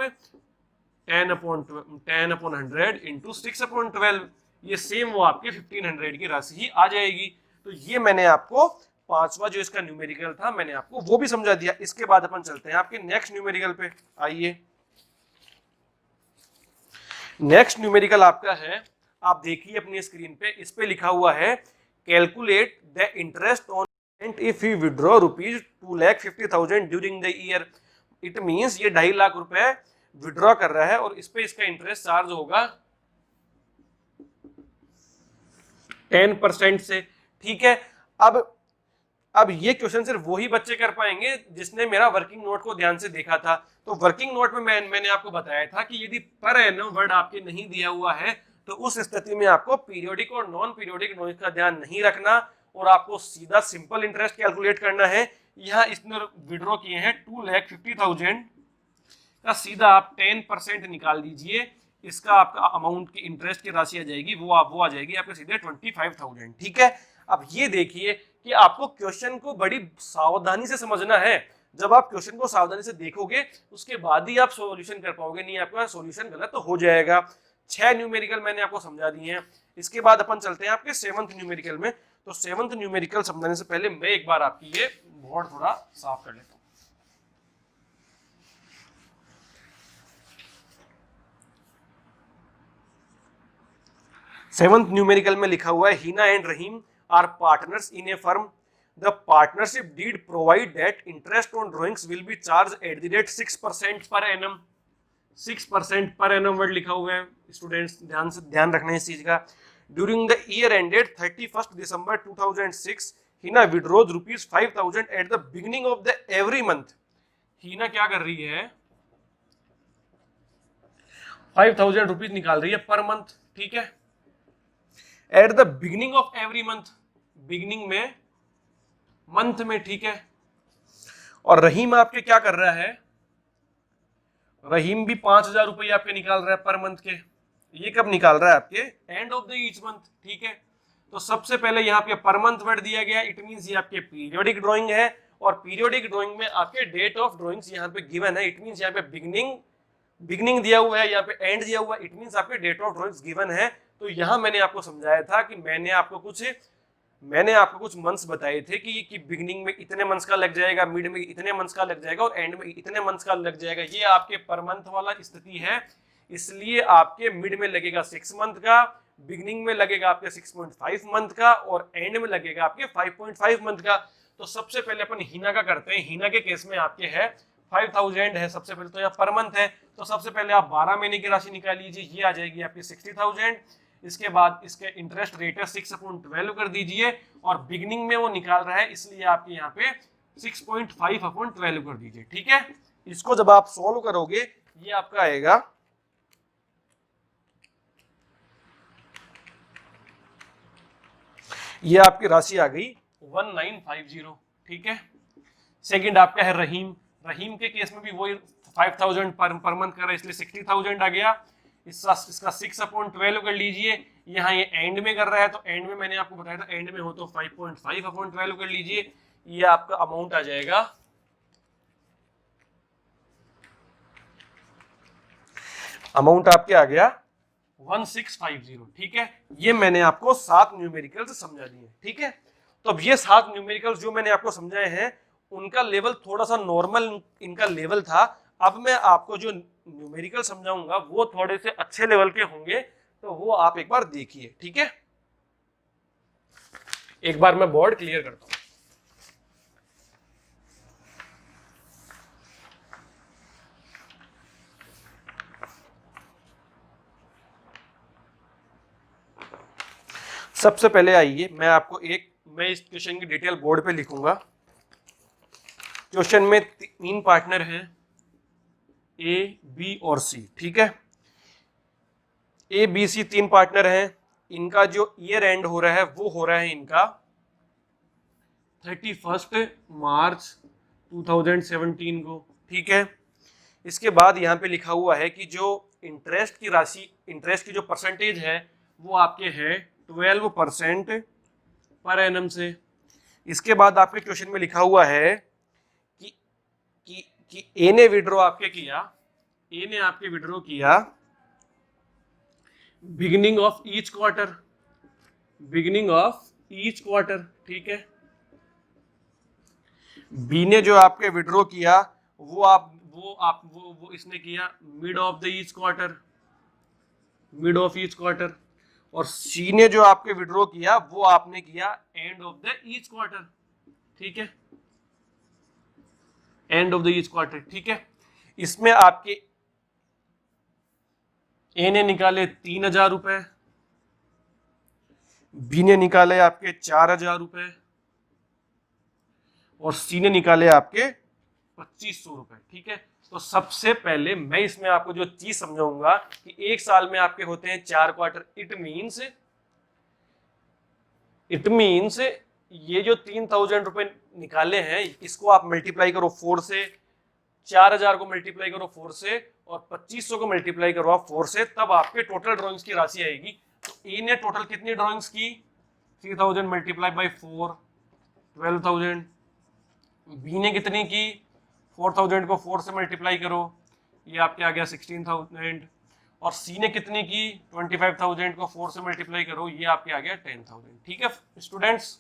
Speaker 1: 10/100 इंटू 6/12, ये सेम वो आपके 1500 की राशि ही आ जाएगी। तो ये मैंने आपको पांचवा जो इसका न्यूमेरिकल था मैंने आपको वो भी समझा दिया। इसके बाद अपन चलते हैं आपके नेक्स्ट न्यूमेरिकल पे। आइए, नेक्स्ट न्यूमेरिकल आपका है, आप देखिए अपनी स्क्रीन पे, इस पे लिखा हुआ है calculate the interest on if he withdraw ₹2,50,000 during the year. It means ये 2.5 लाख रुपए विड्रॉ कर रहा है और इस पे इसका इंटरेस्ट चार्ज होगा 10% से। ठीक है, अब ये क्वेश्चन सिर्फ वही बच्चे कर पाएंगे जिसने मेरा वर्किंग नोट को ध्यान से देखा था। तो वर्किंग नोट में मैंने आपको बताया था कि यदि पर एनम वर्ड आपके नहीं दिया हुआ है तो उस स्थिति में आपको पीरियोडिक और नॉन पीरियोडिक नॉइज का ध्यान नहीं रखना और आपको सीधा सिंपल इंटरेस्ट कैलकुलेट करना है। यहाँ इसने विड्रॉ किए हैं 2,50,000 का, सीधा आप 10% निकाल दीजिए। इसका आपका अमाउंट की इंटरेस्ट की राशि आ जाएगी वो आ जाएगी आपके सीधे 25,000। ठीक है, अब ये देखिए कि आपको क्वेश्चन को बड़ी सावधानी से समझना है। जब आप क्वेश्चन को सावधानी से देखोगे उसके बाद ही आप सॉल्यूशन कर पाओगे, नहीं आपका सॉल्यूशन गलत तो हो जाएगा। 6 न्यूमेरिकल मैंने आपको समझा दिए हैं। इसके बाद अपन चलते हैं आपके 7th न्यूमेरिकल में। तो 7th न्यूमेरिकल समझाने से पहले मैं एक बार आपकी ये बोर्ड थोड़ा साफ कर लेता हूँ। सेवंथ न्यूमेरिकल में लिखा हुआ है Hina and Rahim are partners in a firm, the partnership deed provide that interest on drawings will be charge at the rate 6% per annum. 6% per annum word लिखा हुआ है, स्टूडेंट्स ध्यान रखना है इस चीज का। During the year ended 31 December 2006 Hina withdraws ₹5,000 at the beginning of the every month. Hina क्या कर रही है, 5,000 रुपीज निकाल रही है पर मंथ, ठीक है, at the beginning of every month, beginning में, मंथ में, ठीक है। और रहीम आपके क्या कर रहा है, रहीम भी 5,000 रुपये आपके निकाल रहा है पर मंथ के। ये कब निकाल रहा है, आपके end of the each month, ठीक है। तो सबसे पहले यहाँ पे पर मंथ वर्ड दिया गया, इट मींस ये आपके पीरियोडिक ड्राइंग है, और पीरियोडिक ड्राइंग में आपके डेट ऑफ ड्राइंग्स यहाँ पे गिवन है, इट मींस यहाँ पे बिगिनिंग दिया हुआ है, यहाँ पे एंड दिया हुआ है, इट मींस आपके डेट ऑफ ड्राइंग्स गिवन है। तो यहाँ मैंने आपको समझाया था कि मैंने आपको कुछ मंथ्स बताए थे कि बिगिनिंग में इतने मंथ्स का लग जाएगा, मिड में इतने मंथ्स का लग जाएगा और एंड में इतने मंथ्स का लग जाएगा। ये आपके पर मंथ वाला स्थिति है, इसलिए आपके मिड में लगेगा 6 मंथ का, बिगिनिंग में लगेगा आपके 6.5 मंथ का और एंड में लगेगा आपके 5.5 मंथ का। तो सबसे पहले अपन हिना का करते हैं। हिना के केस में आपके है 5,000 है, सबसे पहले तो यहाँ पर मंथ है, तो सबसे पहले आप 12 महीने की राशि निकाल लीजिए, ये आ जाएगी आपकी 60,000। इसके बाद इसके इंटरेस्ट रेट है 6/12 कर दीजिए, और बिगिनिंग में वो निकाल रहा है इसलिए आपके यहाँ पे 6.5/12 कर दीजिए, ठीक है। इसको जब आप सॉल्व करोगे ये आपका आएगा, ये आपकी राशि आ गई 1950, ठीक है। सेकंड आपका है रहीम। रहीम के केस में भी वही 5,000 पर मंथ कर रहा है, इसलिए 60,000 आ गया। इसका 6/12 कर लीजिए, यहाँ ये एंड में कर रहा है, तो एंड में मैंने आपको बताया था एंड में हो तो 5.5/12 कर लीजिए, ये आपका अमाउंट आ जाएगा, अमाउंट आपके आ गया 1650, ठीक है। ये मैंने आपको 7 न्यूमेरिकल्स समझा दिए, ठीक है। तो अब ये 7 न्यूमेरिकल्स जो मैंने आपको समझाए हैं उनका लेवल थोड़ा सा नॉर्मल इनका लेवल था। अब मैं आपको जो न्यूमेरिकल समझाऊंगा वो थोड़े से अच्छे लेवल के होंगे, तो वो आप एक बार देखिए, ठीक है। एक बार मैं बोर्ड क्लियर करता हूं। सबसे पहले आइए मैं इस क्वेश्चन की डिटेल बोर्ड पे लिखूंगा। क्वेश्चन में 3 पार्टनर हैं, ए, बी और सी, ठीक है। ए, बी, सी 3 पार्टनर हैं। इनका जो ईयर एंड हो रहा है वो हो रहा है इनका 31 मार्च 2017 को, ठीक है। इसके बाद यहाँ पे लिखा हुआ है कि जो इंटरेस्ट की जो परसेंटेज है वो आपके है 12% पर एनम से। इसके बाद आपके क्वेश्चन में लिखा हुआ है कि ए ने विड्रॉ आपके किया बिगिनिंग ऑफ ईच क्वार्टर, ठीक है। बी ने जो आपके विड्रॉ किया वो इसने किया मिड ऑफ ईच क्वार्टर, और सी ने जो आपके विड्रॉ किया वो आपने किया end of the each quarter, ठीक है, end of the each quarter, ठीक है। इसमें आपके ए ने निकाले 3,000 रुपए, बी ने निकाले आपके 4,000 रुपए और सी ने निकाले आपके 2,500 रुपए, ठीक है। तो सबसे पहले मैं इसमें आपको जो चीज समझाऊंगा कि एक साल में आपके होते हैं 4 क्वार्टर, इट मीन्स ये जो 3,000 रुपए निकाले हैं इसको आप मल्टीप्लाई करो 4 से, 4,000 को मल्टीप्लाई करो 4 से और 2,500 को मल्टीप्लाई करो आप 4 से, तब आपके टोटल ड्राइंग्स की राशि आएगी। तो ए ने टोटल कितनी ड्राइंग्स की, 3,000 मल्टीप्लाई बाई 4 12,000। बी ने कितनी की, 4,000 को 4 से मल्टीप्लाई करो, ये आपके आ गया 16,000। और सी ने कितनी की, 25,000 को 4 से मल्टीप्लाई करो, ये आपके आ गया 10,000, ठीक है स्टूडेंट्स।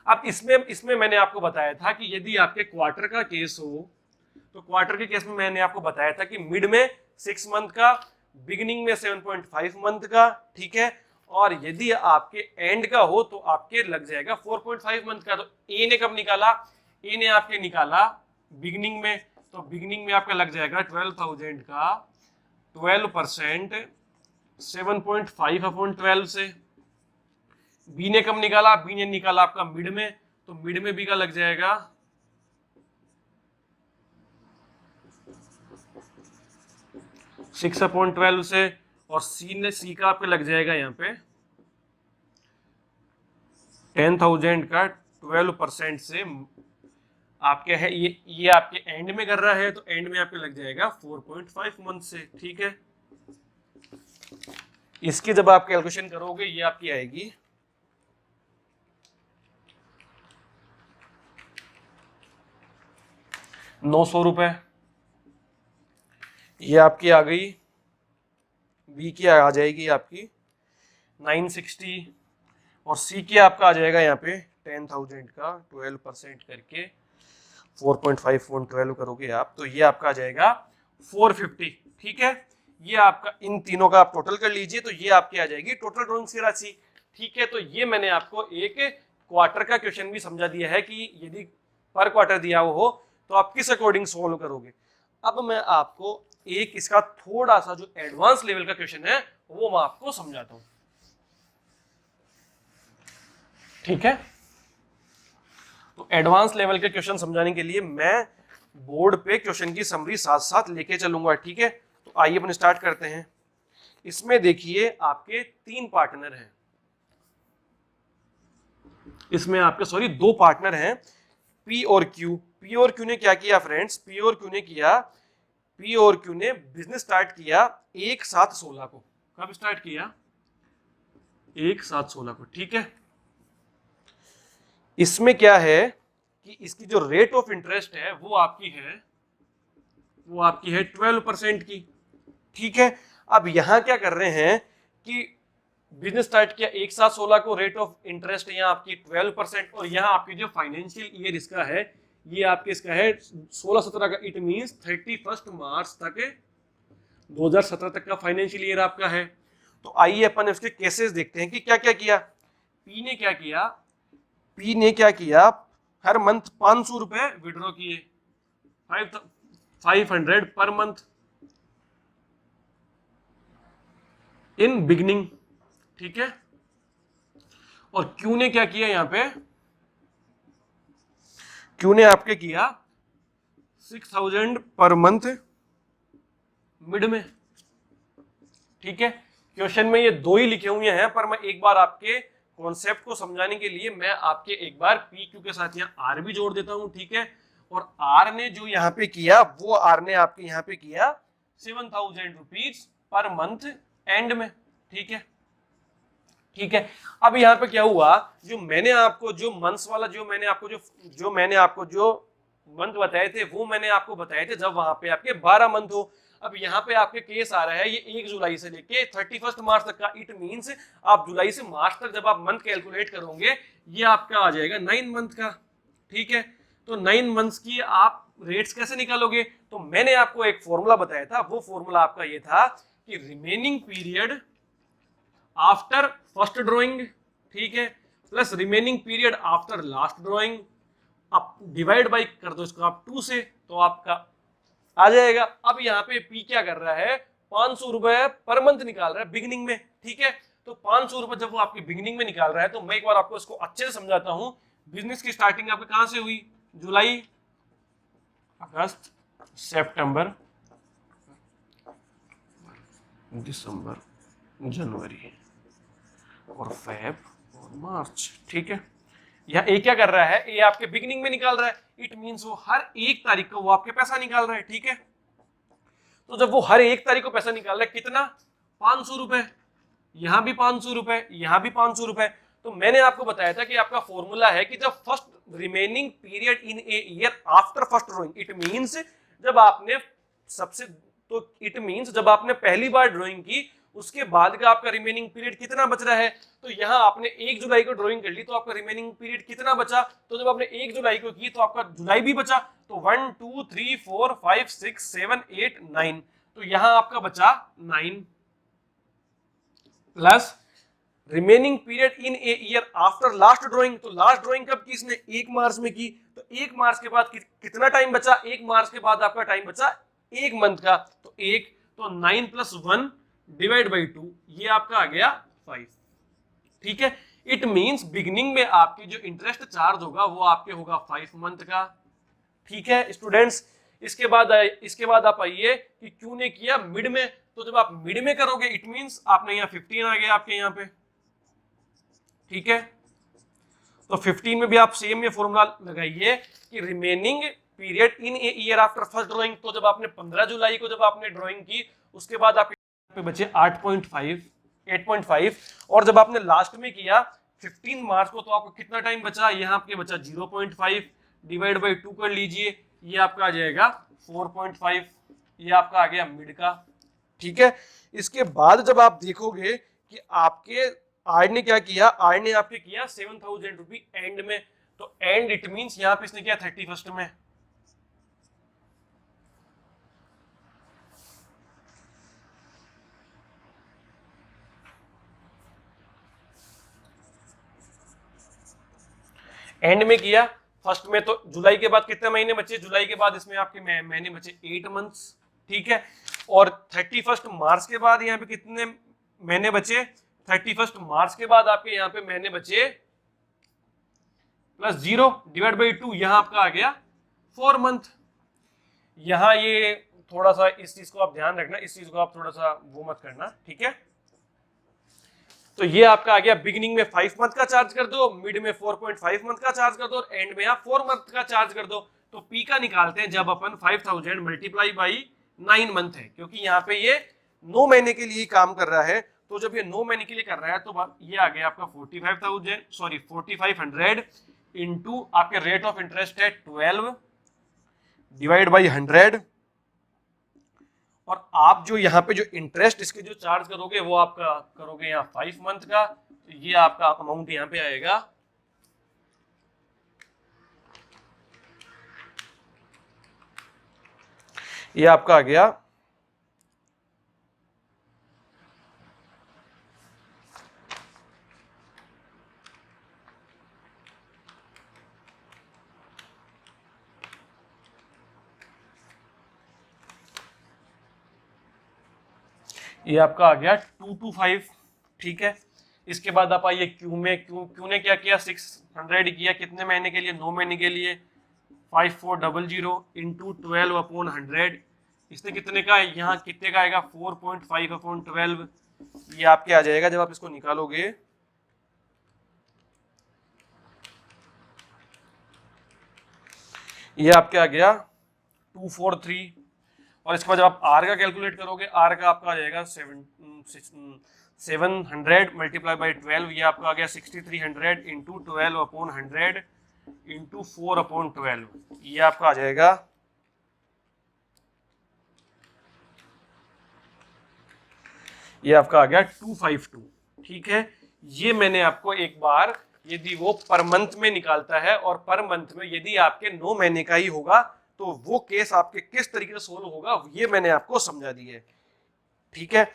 Speaker 1: अब इसमें मैंने आपको बताया था कि यदि आपके क्वार्टर का केस हो तो क्वार्टर के केस में मैंने आपको बताया था कि मिड में 6 मंथ का, बिगिनिंग में 7.5 मंथ का, ठीक है। और यदि आपके एंड का हो तो आपके लग जाएगा 4.5 मंथ का। तो ए ने कब निकाला, ए ने आपके निकाला बिगिनिंग में, तो बिगिनिंग में आपका लग जाएगा 12,000 का 12% 7.5 अपॉन 12 से। बी ने कब निकाला, बी ने निकाला आपका मिड में, तो मिड में बी का लग जाएगा 6 अपॉन 12 से, और सी का आपके लग जाएगा यहाँ पे 10,000 का 12% से आपके है ये आपके एंड में कर रहा है, तो एंड में आपके लग जाएगा 4.5 मंथ से। ठीक है, इसकी जब आप कैलकुलेशन करोगे ये आपकी आएगी 900 रुपए। ये आपकी आ गई, बी की आ जाएगी आपकी 960, और सी की आपका आ जाएगा यहाँ पे 10,000 का 12% करके 4.5 12 करोगे आप, तो ये आपका आ जाएगा 450। ठीक है, ये आपका इन तीनों का आप टोटल कर लीजिए, तो ये आपकी आ जाएगी टोटल ड्रॉइंग्स की राशि। ठीक है, तो ये मैंने आपको एक क्वार्टर का क्वेश्चन भी समझा दिया है कि यदि पर क्वार्टर दिया हुआ हो तो आप किस अकॉर्डिंग सोल्व करोगे। अब मैं आपको एक इसका थोड़ा सा जो एडवांस लेवल का क्वेश्चन है वो मैं आपको समझाता हूं। ठीक है, तो एडवांस लेवल के क्वेश्चन समझाने के लिए मैं बोर्ड पे क्वेश्चन की समरी साथ साथ लेके चलूंगा। ठीक है, तो आइए अपन स्टार्ट करते हैं। इसमें देखिए आपके 3 पार्टनर हैं, इसमें आपके सॉरी 2 पार्टनर हैं, पी और क्यू। पी और क्यू ने क्या किया फ्रेंड्स, पी और क्यू ने बिजनेस स्टार्ट किया 1/7/16 को। कब स्टार्ट किया, 1/7/16 को। ठीक है, इसमें क्या है कि इसकी जो रेट ऑफ इंटरेस्ट है वो आपकी है 12% की। ठीक है, अब यहां क्या कर रहे हैं कि बिजनेस स्टार्ट किया 1/7/16 को, रेट ऑफ इंटरेस्ट यहाँ आपकी 12%, और यहाँ आपकी जो फाइनेंशियल ईयर इसका है ये आपके इसका है 16-17 का, इट मींस 31 मार्च तक 2017 तक का फाइनेंशियल ईयर आपका है। तो आइए अपन इसके केसेस देखते हैं कि क्या क्या किया। पी ने क्या किया, हर मंथ 500 रुपए विड्रॉ किए, 500 पर मंथ इन बिगनिंग। ठीक है, और क्यू ने क्या किया, यहां पे क्यू ने आपके किया 6,000 पर मंथ मिड में। ठीक है, क्वेश्चन में ये 2 ही लिखे हुए हैं, पर मैं एक बार आपके कॉन्सेप्ट को समझाने के लिए मैं आपके एक बार पी क्यू के साथ यहाँ आर भी जोड़ देता हूं। ठीक है, और आर ने जो यहाँ पे किया वो आर ने आपके यहाँ पे किया 7,000 रुपीज पर मंथ एंड में। ठीक है, ठीक है, अब यहाँ पे क्या हुआ, जो मैंने आपको जो मंथ्स वाला जो मैंने आपको जो मंथ बताए थे वो मैंने आपको बताए थे जब वहां पे आपके 12 मंथ हो। अब यहाँ पे आपके केस आ रहा है ये 1 जुलाई से लेके 31 मार्च तक का, इट मींस आप जुलाई से मार्च तक जब आप मंथ कैलकुलेट करोगे ये आपका आ जाएगा 9 मंथ का। ठीक है, तो 9 मंथ्स की आप रेट्स कैसे निकालोगे, तो मैंने आपको एक फॉर्मूला बताया था, वो फॉर्मूला आपका ये था कि remaining period after first drawing, ठीक है, plus remaining period after last drawing, आप डिवाइड बाई कर दो इसको आप 2 से, तो आपका आ जाएगा। अब यहाँ पे पी क्या कर रहा है, 500 रुपए पर मंथ निकाल रहा है बिगिनिंग में। ठीक है, तो 500 रुपए जब वो आपकी बिगिनिंग में निकाल रहा है, तो मैं एक बार आपको इसको अच्छे से समझाता हूं। बिजनेस की स्टार्टिंग आपकी कहां से हुई, जुलाई, अगस्त, सितंबर, दिसंबर, जनवरी और फेब और मार्च। ठीक है, यहाँ ए क्या कर रहा है, ए आपके बिगिनिंग में निकाल रहा है, इट मींस वो हर 1 तारीख को वो आपके पैसा निकाल रहा है। ठीक है, तो जब वो हर 1 तारीख को पैसा निकाल रहा है, कितना, 500 रुपए, यहां भी 500 रुपए, यहां भी 500 रुपए। तो मैंने आपको बताया था कि आपका फॉर्मूला है कि जब first remaining period in a year after first drawing, it means जब आपने सबसे, तो इट मींस जब आपने पहली बार ड्राइंग की उसके बाद का आपका रिमेनिंग पीरियड कितना बच रहा है। तो यहाँ आपने 1 जुलाई को ड्राइंग कर ली, तो आपका रिमेनिंग पीरियड कितना बचा, तो जब आपने 1 जुलाई को की तो आपका जुलाई भी बचा, तो 1 2 3 4 5 6 7 8 9, तो यहाँ आपका बचा 9 plus remaining period in a year after last drawing, तो लास्ट ड्राइंग कब की इसने 1 मार्च में की, तो 1 मार्च के बाद कितना टाइम बचा, 1 मार्च के बाद आपका टाइम बचा 1 मंथ का, तो 1 तो 9 + 1 डिवाइड बाई 2, ये आपका आ गया 5। ठीक है, इट मींस बिगिनिंग में आपकी जो इंटरेस्ट चार्ज होगा वो आपके होगा 5 मंथ का। ठीक है स्टूडेंट्स, इसके बाद आप आइए कि क्यों ने किया मिड में, तो जब आप मिड में करोगे इट मींस आपने यहाँ 15 आ गया आपके यहाँ पे। ठीक है, तो 15 में भी आप सेम ये फॉर्मूला लगाइए कि remaining period in a year after first drawing, तो जब आपने 15 जुलाई को जब आपने ड्राइंग की उसके बाद आपके बचे 8.5, और जब आपने लास्ट में किया 15 मार्च को तो आपको कितना टाइम बचा, यहाँ आपके बचा 0.5 डिवाइड बाई 2 कर लीजिए, ये आपका आ जाएगा 4.5, ये आपका आ गया मिड का। ठीक है, इसके बाद जब आप देखोगे कि आपके आर ने क्या किया, आर ने आपके किया 7,000 रुपी एंड में, तो एंड इट मींस यहाँ पे इसने किया 31st में। एंड में किया फर्स्ट में, तो जुलाई के बाद कितने महीने बचे, जुलाई के बाद इसमें आपके महीने बचे 8 मंथ्स। ठीक है, और 31 मार्च के बाद यहाँ पे कितने महीने बचे, 31 मार्च के बाद आपके यहाँ पे महीने बचे +0 डिवाइड बाई 2, यहाँ आपका आ गया 4 मंथ। यहाँ ये थोड़ा सा इस चीज को आप ध्यान रखना, इस चीज को आप थोड़ा सा वो मत करना। ठीक है, तो ये आपका आ गया बिगिनिंग में 5 मंथ का चार्ज कर दो, मिड में 4.5 मंथ का चार्ज कर दो, और एंड में आप 4 मंथ का चार्ज कर दो। तो पी का निकालते हैं जब अपन 5000 मल्टीप्लाई बाई 9 मंथ है, क्योंकि यहाँ पे ये 9 महीने के लिए काम कर रहा है, तो जब ये 9 महीने के लिए कर रहा है तो ये आ गया आपका 4500 इंटू आपके रेट ऑफ इंटरेस्ट है 12 डिवाइड बाई 100, और आप जो यहाँ पे जो इंटरेस्ट इसके जो चार्ज करोगे वो आपका करोगे यहाँ 5 मंथ का, तो ये आपका अमाउंट यहाँ पे आएगा ये आपका आ गया ये आपका आ गया 225। ठीक है, इसके बाद आप आइए क्यू में, क्यू ने क्या किया 600 किया, कितने महीने के लिए, 9 महीने के लिए, 5400 इंटू 12/100, इसने कितने का, यहाँ कितने का आएगा 4.5/12, ये आपके आ जाएगा जब आप इसको निकालोगे ये आपके आ गया 243, और इसके बाद जब आप आर का कैलकुलेट करोगे आर का आपका आ जाएगा 700 मल्टीप्लाई बाई 12, ये आपका आ गया 6300 इंटू 12/100 इंटू 4/12, ये आपका आ जाएगा ये आपका आ गया 252। ठीक है, ये मैंने आपको एक बार यदि वो पर मंथ में निकालता है और पर मंथ में यदि आपके 9 महीने का ही होगा तो वो केस आपके किस तरीके से सोल्व होगा ये मैंने आपको समझा दी है। ठीक है,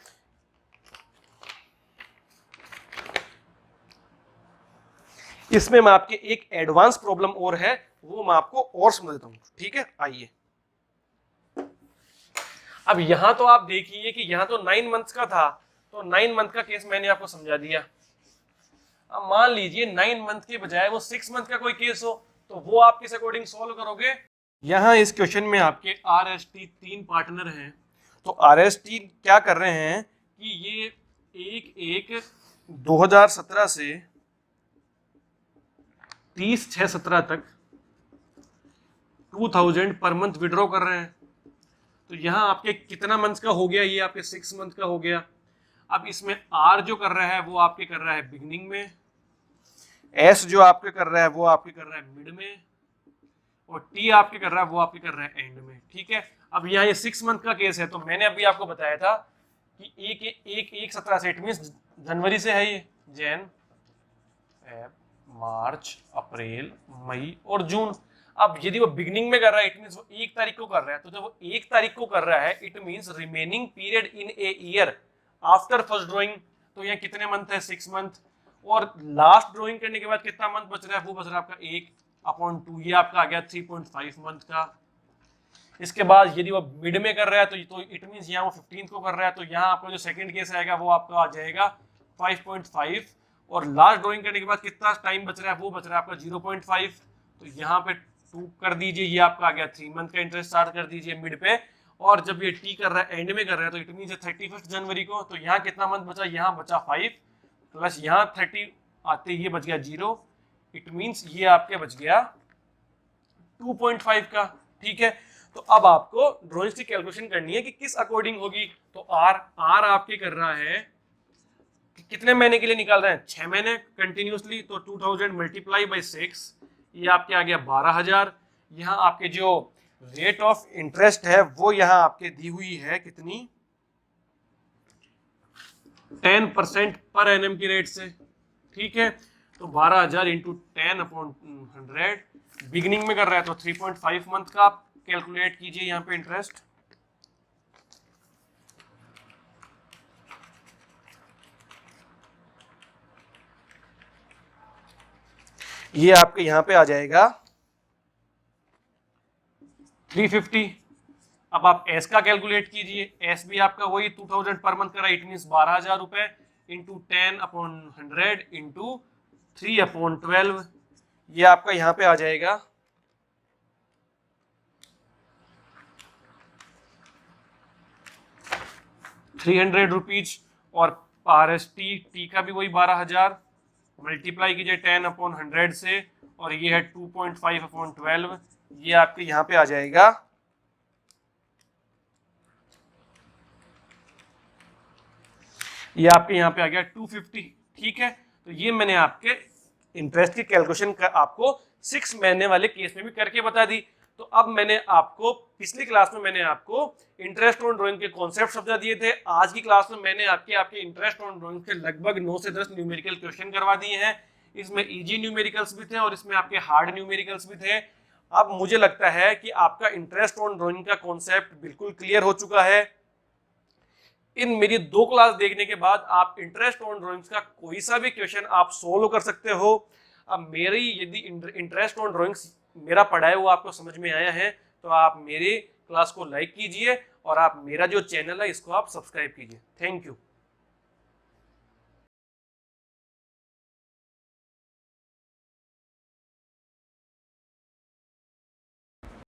Speaker 1: इसमें मैं आपके एक एडवांस प्रॉब्लम और है वो मैं आपको और समझ देता हूं। ठीक है, आइए अब यहां तो आप देखिए कि यहां तो 9 मंथ्स का था, तो 9 मंथ का केस मैंने आपको समझा दिया। अब मान लीजिए 9 मंथ के बजाय वो 6 मंथ का कोई केस हो, तो वो आप किस अकॉर्डिंग सॉल्व करोगे। यहां इस क्वेश्चन में आपके RST 3 पार्टनर हैं, तो RST क्या कर रहे हैं कि ये एक 2017 से 30/6/17 तक 2000 पर मंथ विड्रॉ कर रहे हैं। तो यहाँ आपके कितना मंथ का हो गया, ये आपके 6 मंथ का हो गया। अब इसमें R जो कर रहा है वो आपके कर रहा है बिगनिंग में, S जो आपके कर रहा है वो आपके कर रहा है मिड में, और T आपके कर रहा है वो आपके कर रहा है एंड में। ठीक है, अब यहाँ ये 6 मंथ का केस है, तो मैंने अभी आपको बताया था कि एक 17 से, इट मींस जनवरी से है ये, जैन फेब मार्च अप्रैल मई और जून। अब यदि वो बिगनिंग में कर रहा है इट मींस वो 1 तारीख को कर रहा है, तो जब वो 1 तारीख को कर रहा है it means remaining period in a year after first drawing, तो यहाँ कितने मंथ है, 6 मंथ। और लास्ट ड्रॉइंग करने के बाद कितना मंथ बच रहा है, वो बच रहा है आपका 1/2, ये आपका आ गया 3.5 मंथ का। इसके बाद यदि वो मिड में कर रहा है तो इट मीन यहाँ वो 15 को कर रहा है, तो यहाँ आपका जो सेकंड केस आएगा वो आपका आ जाएगा 5.5। और लास्ट ड्रॉइंग करने के बाद कितना टाइम बच रहा है, वो बच रहा है आपका 0.5। तो यहाँ पे 2 कर दीजिए, ये आपका आ गया 3 मंथ का इंटरेस्ट चार्ज कर दीजिए मिड पे। और जब ये टी कर रहा है, एंड में कर रहा है, तो इट मीन 31 जनवरी को, तो यहाँ कितना मंथ बचा, यहाँ बचा 5 प्लस यहाँ 30 आते ये बच गया 0। इट मीन्स ये आपके बच गया 2.5 का। ठीक है, तो अब आपको ड्रॉइंग्स की कैलकुलेशन करनी है कि किस अकॉर्डिंग होगी। तो आर आपके कर रहा है कि कितने महीने के लिए निकाल रहे हैं, 6 महीने कंटिन्यूसली। तो 2000 मल्टीप्लाई बाई 6, ये आपके आ गया 12,000। यहाँ आपके जो रेट ऑफ इंटरेस्ट है वो यहाँ आपके दी हुई है कितनी, 10% पर एनएम की रेट से। ठीक है, तो 12,000 इंटू 10/100 बिगिनिंग में कर रहा है, तो 3.5 मंथ का आप कैलकुलेट कीजिए यहाँ पे इंटरेस्ट। ये आपके यहाँ पे आ जाएगा 350। अब आप एस का कैलकुलेट कीजिए, एस भी आपका वही 2000 पर मंथ का रहा, इट मीन 12,000 रुपए इंटू 10/100 इंटू 3/12, ये आपका यहाँ पे आ जाएगा 300 रुपीज। और आर एस टी का भी वही 12,000, मल्टीप्लाई कीजिए 10/100 से, और ये है 2.5/12, ये आपके यहाँ पे आ जाएगा ये आपके यहाँ पे आ गया 250। ठीक है, तो ये मैंने आपके इंटरेस्ट की कैलकुलेशन आपको 6 महीने वाले केस में भी करके बता दी। तो अब मैंने आपको पिछली क्लास में मैंने आपको इंटरेस्ट ऑन ड्राइंग के कॉन्सेप्ट समझा दिए थे। आज की क्लास में मैंने आपके इंटरेस्ट ऑन ड्राइंग के लगभग 9 से 10 न्यूमेरिकल क्वेश्चन करवा दिए हैं। इसमें इजी न्यूमेरिकल्स भी थे और इसमें आपके हार्ड न्यूमेरिकल्स भी थे। अब मुझे लगता है कि आपका इंटरेस्ट ऑन ड्राइंग का कॉन्सेप्ट बिल्कुल क्लियर हो चुका है। इन मेरी 2 क्लास देखने के बाद आप इंटरेस्ट ऑन ड्राइंग्स का कोई सा भी क्वेश्चन आप सोल्व कर सकते हो। अब मेरी यदि इंटरेस्ट ऑन ड्राइंग्स मेरा पढ़ाया हुआ आपको समझ में आया है तो आप मेरी क्लास को लाइक कीजिए और आप मेरा जो चैनल है इसको आप सब्सक्राइब कीजिए। Thank you.